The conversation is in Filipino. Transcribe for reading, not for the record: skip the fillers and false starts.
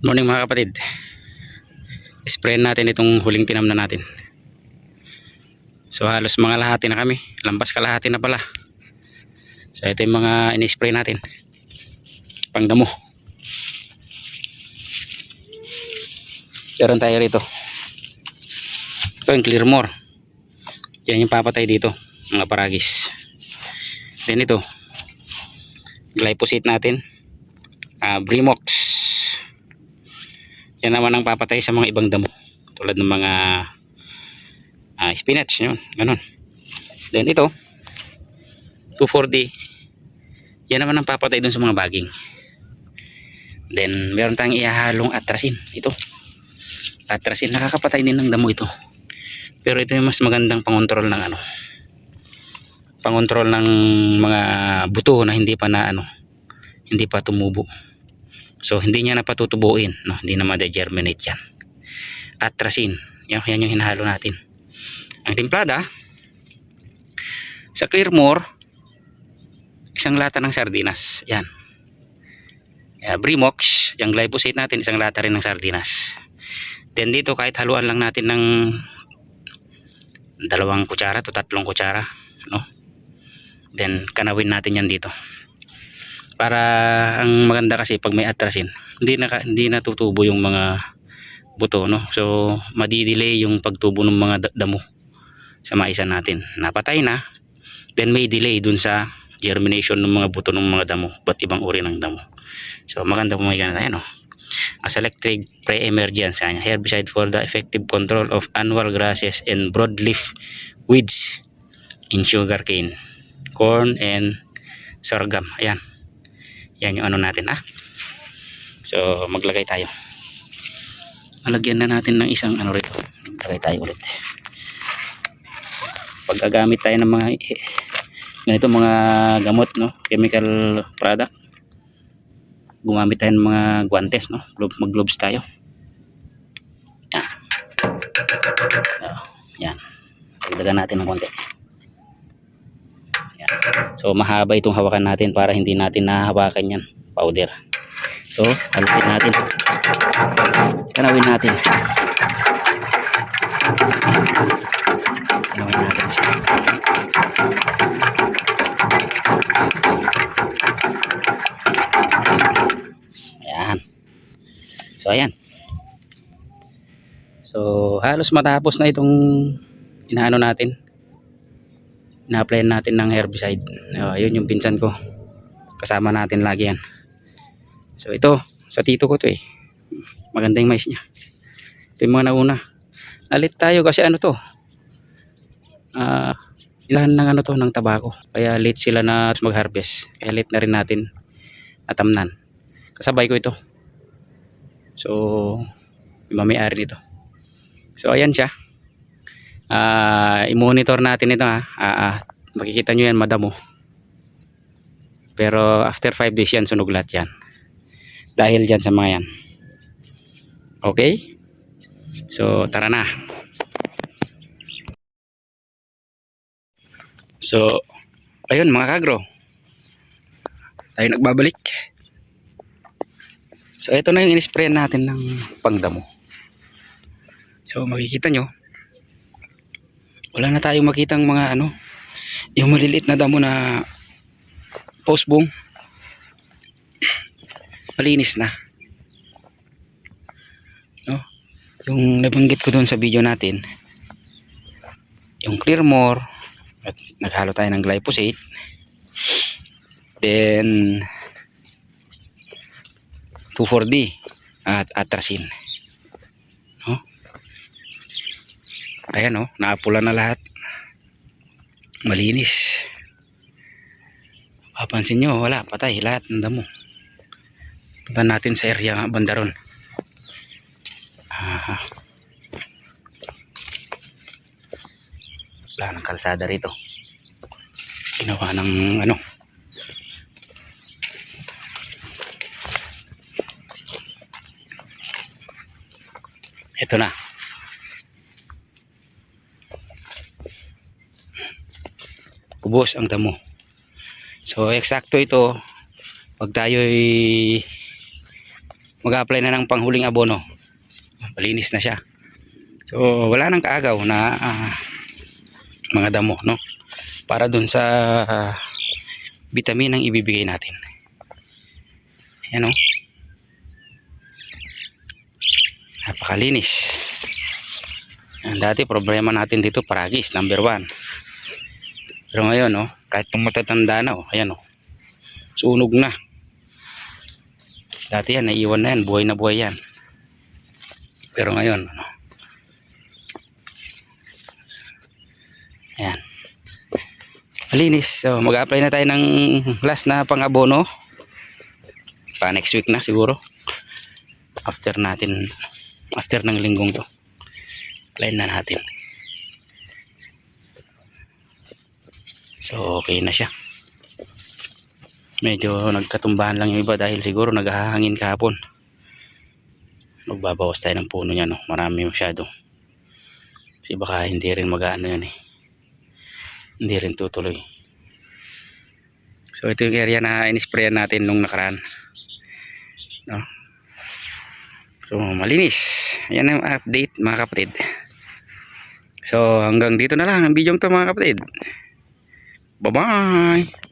Morning mga kapatid. Sprayin natin itong huling tinamnan natin. So halos mga lahati na kami. Lampas kalahati na pala. So ito yung mga in-spray natin. Pangdamo. Meron tayo rito. Ito yung Clearmore. Yan yung papatay dito. Mga paragis. Then ito. Glyphosate natin. Brimox. Yan naman ang papatay sa mga ibang damo. Tulad ng mga spinach. Yun. Ganun. Then ito. 2,4-D. Yan naman ang papatay dun sa mga baging. Then meron tayong ihahalong atrasin. Ito. Atrasin. Nakakapatay din ng damo ito. Pero ito yung mas magandang pangontrol ng pangontrol ng mga buto na hindi pa tumubo. So hindi niya napatutubuin, no? Hindi na ma-degerminate yan. Atrasin. Yan yung hinahalo natin. Ang timplada sa Clearmore, isang lata ng sardinas. Yan. Brimox, yung glyphosate natin, isang lata rin ng sardinas. Then dito kahit haluan lang natin ng 2 kutsara to 3 kutsara, no? Then kanawin natin yan dito. Para ang maganda kasi pag may atrasin, hindi natutubo yung mga buto, no? So madi-delay yung pagtubo ng mga damo sa maisa natin. Napatay na, then may delay dun sa germination ng mga buto ng mga damo, ba't ibang uri ng damo. So maganda po may ganun tayo, no? Selective pre-emergence, herbicide for the effective control of annual grasses and broadleaf weeds in sugarcane, corn and sorghum. Ayan. Yan yung natin, So maglagay tayo. Malagyan na natin ng isang rito. Maglagay tayo ulit. Pag gagamit tayo ng mga ganito mga gamot, no, chemical product, gumamit tayo ng mga guantes, no, mag-gloves tayo. Yan. Yan. Dagdagan natin ng konti. Yan. So mahaba itong hawakan natin para hindi natin nahawakan yan powder. So haluin natin, kanawin natin siya. Ayan. So ayan. So halos matapos na itong natin, ina-apply natin ng herbicide. Yun yung pinsan ko, kasama natin lagi yan. So ito sa tito ko to, maganda yung mais nya. Ito yung mga nauna. Nalit tayo kasi to, ilahan ng to ng tabako, kaya late sila na mag-harvest, kaya late na rin natin natamnan. Kasabay ko ito. So yung may-ari nito. So ayan siya. I-monitor natin ito, makikita nyo yan madamo, pero after 5 days yan sunog lahat yan, dahil dyan sa mga yan. Okay, so tara na. So ayun mga kagro, tayo nagbabalik. So ito na yung in-spray natin ng pangdamo. So makikita nyo, wala na tayong makitang mga yung maliliit na damo na postbong. Malinis na, no? Yung nabanggit ko doon sa video natin, yung Clearmore, at naghalo tayo ng glyphosate, then 2,4-D at atrasin, no? Ayan, naapula na lahat, malinis. Papansin nyo, wala, patay lahat ng damo. Punta natin sa area bandaron. Wala ng kalsada rito, ginawa ng ito na. Ubos ang damo. So eksakto ito pag tayo'y mag-apply na ng panghuling abono. Malinis na siya. So wala nang kaagaw na mga damo, no? Para dun sa vitamin ang ibibigay natin. Ayan, no? Napakalinis. Dati problema natin dito paragis, number 1. Pero ngayon, no, kahit pang matatanda na, ayan, sunog na. Dati yan, naiiwan na yan, buhay na buhay yan. Pero ngayon, ayan, malinis. So mag-apply na tayo ng last na pang-abono pa next week na siguro, after ng linggong to. Apply na natin. So okay na siya. Medyo nagkatumbahan lang yung iba dahil siguro naghahangin kahapon. Magbabawas tayo ng puno niya, no? Marami masyado. Kasi baka hindi rin mag-ano yan eh. Hindi rin tutuloy. So ito yung area na in-sprayan natin nung nakaraan, no? So malinis. Yan ang update mga kapatid. So hanggang dito na lang ang video to mga kapatid. Bye bye.